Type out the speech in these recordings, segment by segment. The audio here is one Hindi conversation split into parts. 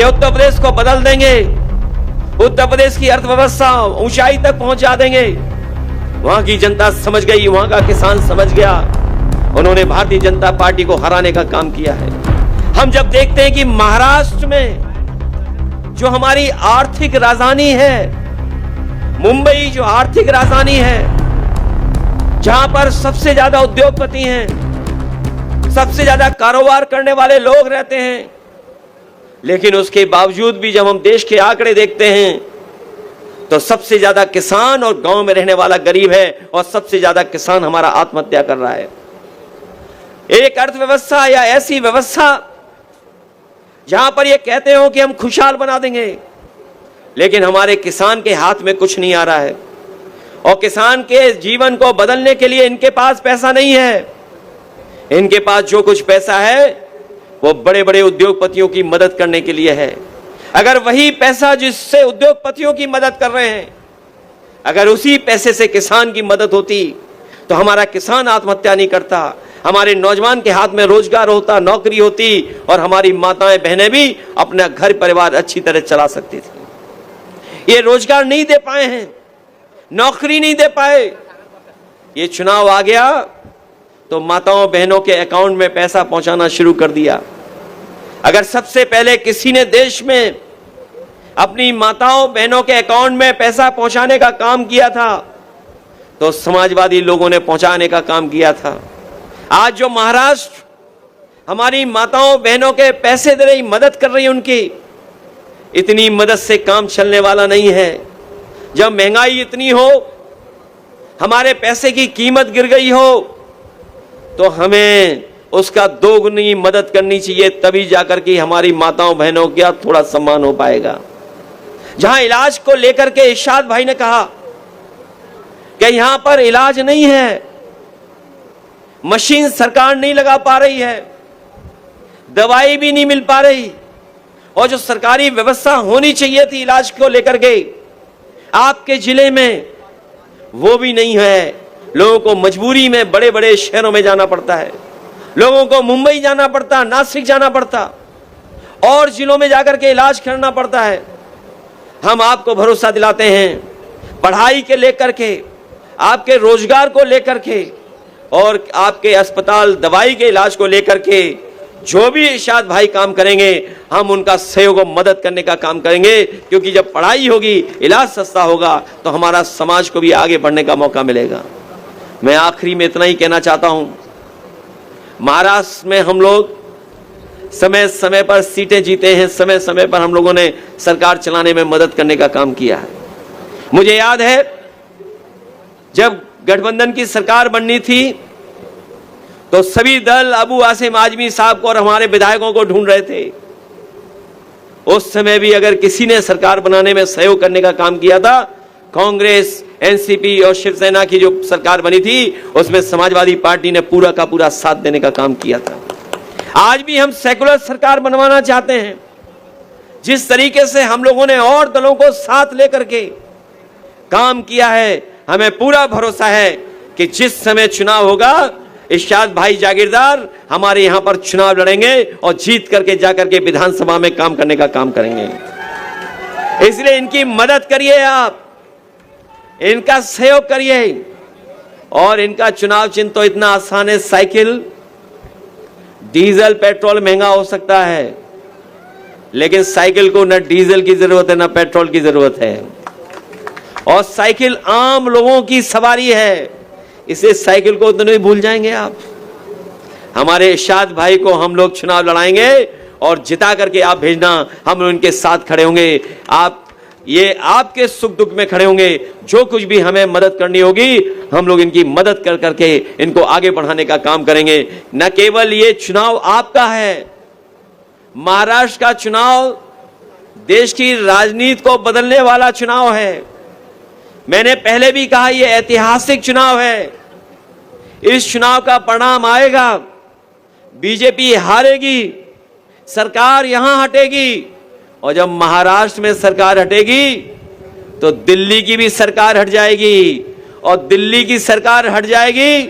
कि उत्तर प्रदेश को बदल देंगे, उत्तर प्रदेश की अर्थव्यवस्था ऊंचाई तक पहुंचा देंगे। वहां की जनता समझ गई, वहां का किसान समझ गया। उन्होंने भारतीय जनता पार्टी को हराने का काम किया है। हम जब देखते हैं कि महाराष्ट्र में जो हमारी आर्थिक राजधानी है, मुंबई जो आर्थिक राजधानी है, जहां पर सबसे ज्यादा उद्योगपति हैं, सबसे ज्यादा कारोबार करने वाले लोग रहते हैं, लेकिन उसके बावजूद भी जब हम देश के आंकड़े देखते हैं तो सबसे ज्यादा किसान और गांव में रहने वाला गरीब है, और सबसे ज्यादा किसान हमारा आत्महत्या कर रहा है। एक अर्थव्यवस्था या ऐसी व्यवस्था जहां पर ये कहते हो कि हम खुशहाल बना देंगे, लेकिन हमारे किसान के हाथ में कुछ नहीं आ रहा है, और किसान के जीवन को बदलने के लिए इनके पास पैसा नहीं है। इनके पास जो कुछ पैसा है वो बड़े बड़े उद्योगपतियों की मदद करने के लिए है। अगर वही पैसा जिससे उद्योगपतियों की मदद कर रहे हैं, अगर उसी पैसे से किसान की मदद होती तो हमारा किसान आत्महत्या नहीं करता, हमारे नौजवान के हाथ में रोजगार होता, नौकरी होती, और हमारी माताएं बहनें भी अपना घर परिवार अच्छी तरह चला सकती थी। ये रोजगार नहीं दे पाए हैं, नौकरी नहीं दे पाए। ये चुनाव आ गया तो माताओं बहनों के अकाउंट में पैसा पहुंचाना शुरू कर दिया। अगर सबसे पहले किसी ने देश में अपनी माताओं बहनों के अकाउंट में पैसा पहुंचाने का काम किया था तो समाजवादी लोगों ने पहुंचाने का काम किया था। आज जो महाराष्ट्र हमारी माताओं बहनों के पैसे दे रही, मदद कर रही है, उनकी इतनी मदद से काम चलने वाला नहीं है। जब महंगाई इतनी हो, हमारे पैसे की कीमत गिर गई हो, तो हमें उसका दोगुनी मदद करनी चाहिए, तभी जाकर के हमारी माताओं बहनों का थोड़ा सम्मान हो पाएगा। जहां इलाज को लेकर के इरशाद भाई ने कहा कि यहां पर इलाज नहीं है, मशीन सरकार नहीं लगा पा रही है, दवाई भी नहीं मिल पा रही, और जो सरकारी व्यवस्था होनी चाहिए थी इलाज को लेकर के आपके जिले में, वो भी नहीं है। लोगों को मजबूरी में बड़े बड़े शहरों में जाना पड़ता है, लोगों को मुंबई जाना पड़ता, नासिक जाना पड़ता, और जिलों में जाकर के इलाज करना पड़ता है। हम आपको भरोसा दिलाते हैं, पढ़ाई के लेकर के, आपके रोजगार को लेकर के, और आपके अस्पताल दवाई के इलाज को लेकर के जो भी इरशाद भाई काम करेंगे, हम उनका सहयोग और मदद करने का काम करेंगे, क्योंकि जब पढ़ाई होगी, इलाज सस्ता होगा, तो हमारा समाज को भी आगे बढ़ने का मौका मिलेगा। मैं आखिरी में इतना ही कहना चाहता हूं, महाराष्ट्र में हम लोग समय समय पर सीटें जीते हैं, समय समय पर हम लोगों ने सरकार चलाने में मदद करने का काम किया है। मुझे याद है जब गठबंधन की सरकार बननी थी तो सभी दल अबू आसिम आजमी साहब को और हमारे विधायकों को ढूंढ रहे थे। उस समय भी अगर किसी ने सरकार बनाने में सहयोग करने का काम किया था, कांग्रेस, एनसीपी और शिवसेना की जो सरकार बनी थी, उसमें समाजवादी पार्टी ने पूरा का पूरा साथ देने का काम किया था। आज भी हम सेकुलर सरकार बनवाना चाहते हैं। जिस तरीके से हम लोगों ने और दलों को साथ लेकर के काम किया है, हमें पूरा भरोसा है कि जिस समय चुनाव होगा, इरशाद भाई जागीरदार हमारे यहां पर चुनाव लड़ेंगे और जीत करके जाकर के विधानसभा में काम करने का काम करेंगे। इसलिए इनकी मदद करिए, आप इनका सहयोग करिए, और इनका चुनाव चिन्ह तो इतना आसान है, साइकिल। डीजल पेट्रोल महंगा हो सकता है, लेकिन साइकिल को न डीजल की जरूरत है न पेट्रोल की जरूरत है, और साइकिल आम लोगों की सवारी है, इसे साइकिल को तो नहीं भूल जाएंगे आप। हमारे इरशाद भाई को हम लोग चुनाव लड़ाएंगे और जिता करके आप भेजना, हम उनके साथ खड़े होंगे। आप ये आपके सुख दुख में खड़े होंगे, जो कुछ भी हमें मदद करनी होगी, हम लोग इनकी मदद कर करके इनको आगे बढ़ाने का काम करेंगे। न केवल ये चुनाव आपका है, महाराष्ट्र का चुनाव देश की राजनीति को बदलने वाला चुनाव है। मैंने पहले भी कहा, यह ऐतिहासिक चुनाव है। इस चुनाव का परिणाम आएगा, बीजेपी हारेगी, सरकार यहां हटेगी, और जब महाराष्ट्र में सरकार हटेगी तो दिल्ली की भी सरकार हट जाएगी, और दिल्ली की सरकार हट जाएगी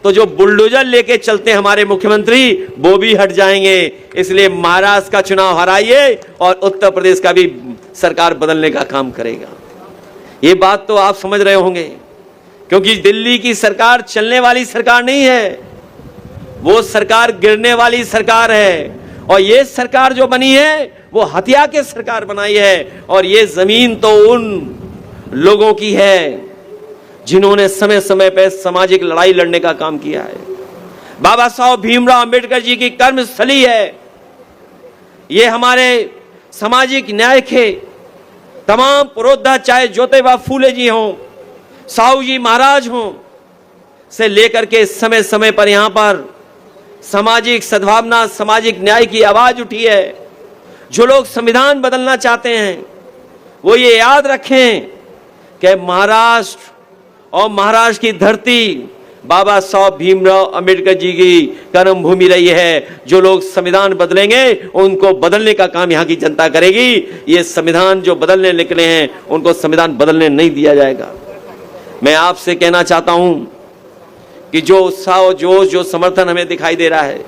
तो जो बुलडोजर लेके चलते हैं हमारे मुख्यमंत्री वो भी हट जाएंगे। इसलिए महाराष्ट्र का चुनाव हराइए और उत्तर प्रदेश का भी सरकार बदलने का काम करेगा। ये बात तो आप समझ रहे होंगे, क्योंकि दिल्ली की सरकार चलने वाली सरकार नहीं है, वो सरकार गिरने वाली सरकार है। और ये सरकार जो बनी है वो हत्या के सरकार बनाई है। और ये जमीन तो उन लोगों की है जिन्होंने समय समय पर सामाजिक लड़ाई लड़ने का काम किया है। बाबा साहब भीमराव अंबेडकर जी की कर्मस्थली है। ये हमारे सामाजिक न्याय के तमाम पुरोधा, चाहे ज्योतिबा फूले जी हों, साहू जी महाराज हों, से लेकर के समय समय पर यहां पर सामाजिक सद्भावना, सामाजिक न्याय की आवाज उठी है। जो लोग संविधान बदलना चाहते हैं वो ये याद रखें कि महाराष्ट्र और महाराष्ट्र की धरती बाबा साहब भीमराव अंबेडकर जी की कर्म भूमि रही है। जो लोग संविधान बदलेंगे उनको बदलने का काम यहाँ की जनता करेगी। ये संविधान जो बदलने निकले हैं उनको संविधान बदलने नहीं दिया जाएगा। मैं आपसे कहना चाहता हूं कि जो उत्साह और जोश, जो समर्थन हमें दिखाई दे रहा है,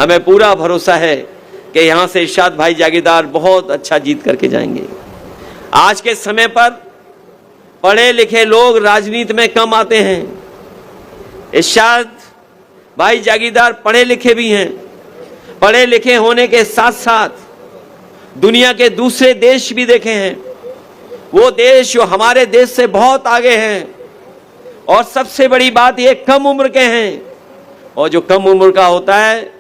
हमें पूरा भरोसा है कि यहां से इरशाद भाई जागीरदार बहुत अच्छा जीत करके जाएंगे। आज के समय पर पढ़े लिखे लोग राजनीति में कम आते हैं। इरशाद भाई जागीरदार पढ़े लिखे भी हैं। पढ़े लिखे होने के साथ साथ दुनिया के दूसरे देश भी देखे हैं, वो देश जो हमारे देश से बहुत आगे हैं। और सबसे बड़ी बात, ये कम उम्र के हैं। और जो कम उम्र का होता है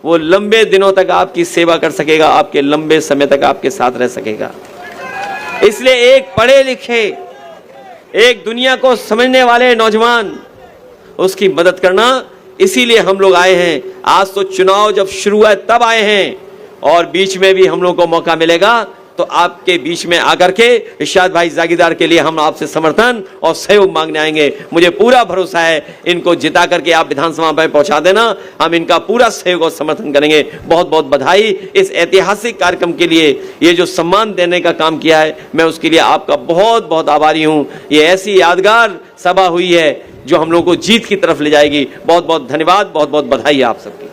वो लंबे दिनों तक आपकी सेवा कर सकेगा, आपके लंबे समय तक आपके साथ रह सकेगा। इसलिए एक पढ़े लिखे, एक दुनिया को समझने वाले नौजवान, उसकी मदद करना, इसीलिए हम लोग आए हैं। आज तो चुनाव जब शुरू है तब आए हैं, और बीच में भी हम लोगों को मौका मिलेगा तो आपके बीच में आकर के इरशाद भाई जागीरदार के लिए हम आपसे समर्थन और सहयोग मांगने आएंगे। मुझे पूरा भरोसा है इनको जिता करके आप विधानसभा में पहुंचा देना, हम इनका पूरा सहयोग और समर्थन करेंगे। बहुत बहुत बधाई इस ऐतिहासिक कार्यक्रम के लिए। ये जो सम्मान देने का काम किया है, मैं उसके लिए आपका बहुत बहुत आभारी हूं। ये ऐसी यादगार सभा हुई है जो हम लोगों को जीत की तरफ ले जाएगी। बहुत बहुत धन्यवाद, बहुत बहुत बधाई आप सबकी।